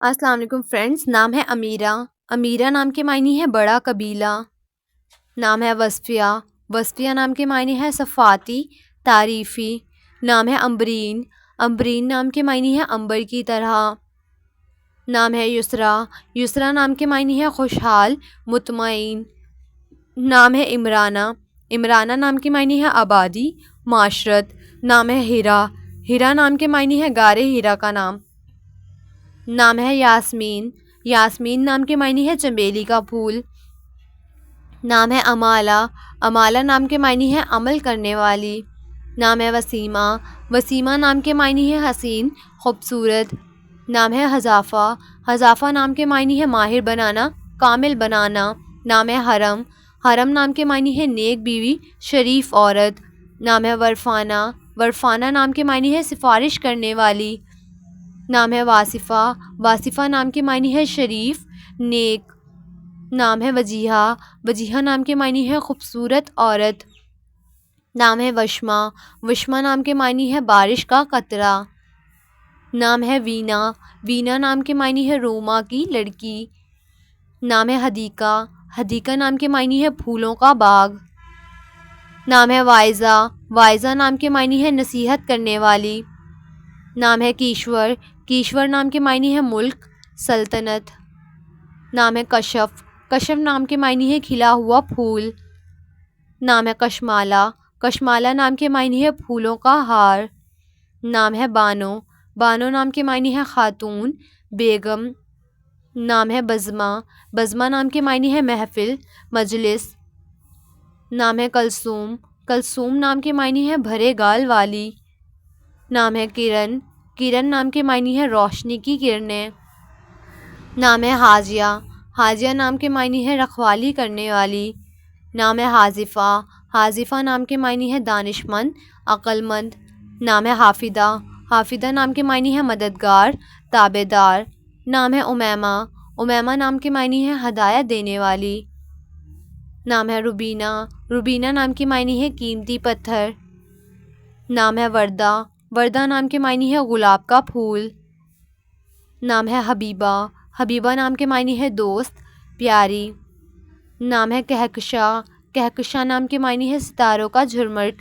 السلام علیکم فرینڈز. نام ہے امیرہ. امیرہ نام کے معنی ہے بڑا قبیلہ. نام ہے وصفیہ. وصفیہ نام کے معنی ہے صفاتی، تعریفی. نام ہے امبرین. امبرین نام کے معنی ہے عنبر کی طرح. نام ہے یسریٰ. یسریٰ نام کے معنی ہے خوشحال، مطمئن. نام ہے عمرانہ. عمرانہ نام کے معنی ہے آبادی، معاشرت. نام ہے ہیرا. ہیرا نام کے معنی ہے غار ہیرا کا نام. نام ہے یاسمین. یاسمین نام کے معنی ہے چنبیلی کا پھول. نام ہے امالہ. امالہ نام کے معنی ہے عمل کرنے والی. نام ہے وسیمہ. وسیمہ نام کے معنی ہے حسین، خوبصورت. نام ہے حذافہ. حذافہ نام کے معنی ہے ماہر بنانا، کامل بنانا. نام ہے حرم. حرم نام کے معنی ہے نیک بیوی، شریف عورت. نام ہے ورفانہ. ورفانہ نام کے معنی ہے سفارش کرنے والی. نام ہے واصفہ. واصفہ نام کے معنی ہے شریف، نیک. نام ہے وجیہہ. وجیہہ نام کے معنی ہے خوبصورت عورت. نام ہے وشمہ. وشمہ نام کے معنی ہے بارش کا قطرہ. نام ہے وینا. وینا نام کے معنی ہے روما کی لڑکی. نام ہے حدیقہ. حدیقہ نام کے معنی ہے پھولوں کا باغ. نام ہے واعظہ. واعظہ نام کے معنی ہے نصیحت کرنے والی. نام ہے کیشور. کیشور نام کے معنی ہے ملک، سلطنت. نام ہے کشف. کشف نام کے معنی ہے کھلا ہوا پھول. نام ہے کشمالہ. کشمالہ نام کے معنی ہے پھولوں کا ہار. نام ہے بانو. بانو نام کے معنی ہے خاتون، بیگم. نام ہے بزمہ. بزمہ نام کے معنی ہے محفل، مجلس. نام ہے کلثوم. کلثوم نام کے معنی ہے بھرے گال والی. نام ہے کرن. کرن نام کے معنی ہے روشنی کی کرنیں. نام ہے حاجیہ. حاجیہ نام کے معنی ہے رکھوالی کرنے والی. نام ہے حاذفہ. حاذفہ نام کے معنی ہے دانش مند، عقل مند. نام ہے حافظہ. حافظہ نام کے معنی ہے مددگار، تابع دار. نام ہے امیمہ. امیمہ نام کے معنی ہے ہدایت دینے والی. نام ہے روبینہ. روبینہ نام کے معنی ہے قیمتی پتھر. نام ہے وردہ. وردہ نام کے معنی ہے گلاب کا پھول. نام ہے حبیبہ. حبیبہ نام کے معنی ہے دوست، پیاری. نام ہے کہکشاں. کہکشاں نام کے معنی ہے ستاروں کا جھرمٹ.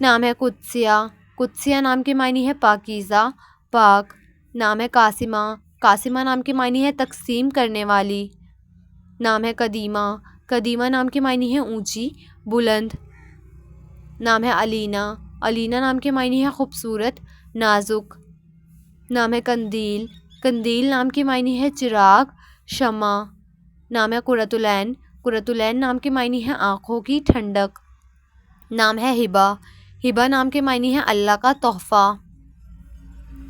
نام ہے قدسیہ. قدسیہ نام کے معنی ہے پاکیزہ، پاک. نام ہے قاسمہ. قاسمہ نام کے معنی ہے تقسیم کرنے والی. نام ہے قدیمہ. قدیمہ نام کے معنی ہے اونچی، بلند. نام ہے علینہ. علینہ نام کے معنی ہے خوبصورت، نازک. نام ہے قندیل. قندیل نام کے معنی ہے چراغ، شمع. نام ہے قرۃ العین. قرۃ العین نام کے معنی ہے آنکھوں کی ٹھنڈک. نام ہے ہبہ. ہبہ نام کے معنی ہے اللہ کا تحفہ.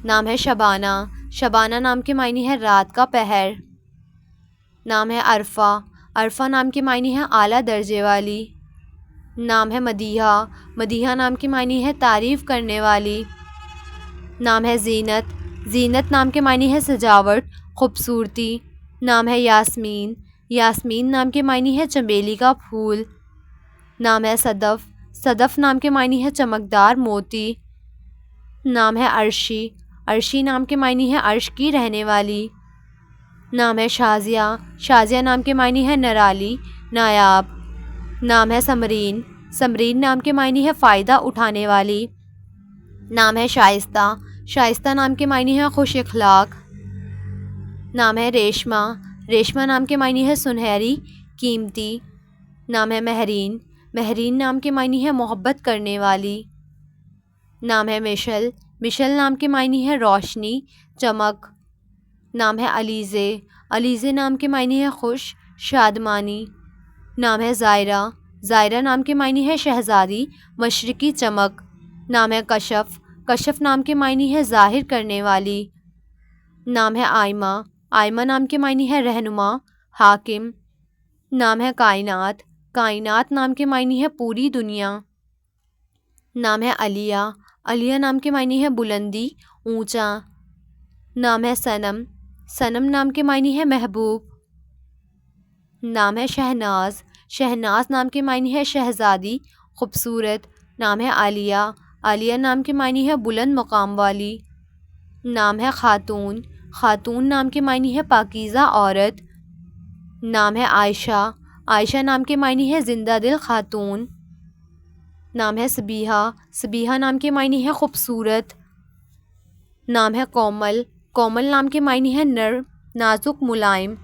نام ہے شبانہ. شبانہ نام کے معنی ہے رات کا پہر. نام ہے عرفہ. عرفہ نام کے معنی ہے اعلیٰ درجے والی. نام ہے مدیحہ. مدیحہ نام کے معنی ہے تعریف کرنے والی. نام ہے زینت. زینت نام کے معنی ہے سجاوٹ، خوبصورتی. نام ہے یاسمین. یاسمین نام کے معنی ہے چنبیلی کا پھول. نام ہے صدف. صدف نام کے معنی ہے چمکدار موتی. نام ہے عرشی. عرشی نام کے معنی ہے عرش کی رہنے والی. نام ہے شازیہ. شازیہ نام کے معنی ہے نرالی، نایاب. نام ہے سمرین. سمرین نام کے معنی ہے فائدہ اٹھانے والی. نام ہے شائستہ. شائستہ نام کے معنی ہے خوش اخلاق. نام ہے ریشمہ. ریشمہ نام کے معنی ہے سنہری، قیمتی. نام ہے مہرین. مہرین نام کے معنی ہے محبت کرنے والی. نام ہے مشل. مشل نام کے معنی ہے روشنی، چمک. نام ہے علیزے. علیزے نام کے معنی ہے خوش، شادمانی. نام ہے زائرہ. زائرہ نام کے معنی ہے شہزادی، مشرقی چمک. نام ہے کشف. کشف نام کے معنی ہے ظاہر کرنے والی. نام ہے آئمہ. آئمہ نام کے معنی ہے رہنما، حاکم. نام ہے کائنات. کائنات نام کے معنی ہے پوری دنیا. نام ہے علیہ. علیہ نام کے معنی ہے بلندی، اونچا. نام ہے صنم. صنم نام کے معنی ہے محبوب. نام ہے شہناز. شہناز نام کے معنی ہے شہزادی، خوبصورت. نام ہے عالیہ. عالیہ نام کے معنی ہے بلند مقام والی. نام ہے خاتون. خاتون نام کے معنی ہے پاکیزہ عورت. نام ہے عائشہ. عائشہ نام کے معنی ہے زندہ دل خاتون. نام ہے صبیحہ. صبیحہ نام کے معنی ہے خوبصورت. نام ہے کومل. کومل نام کے معنی ہے نرم نازک ملائم.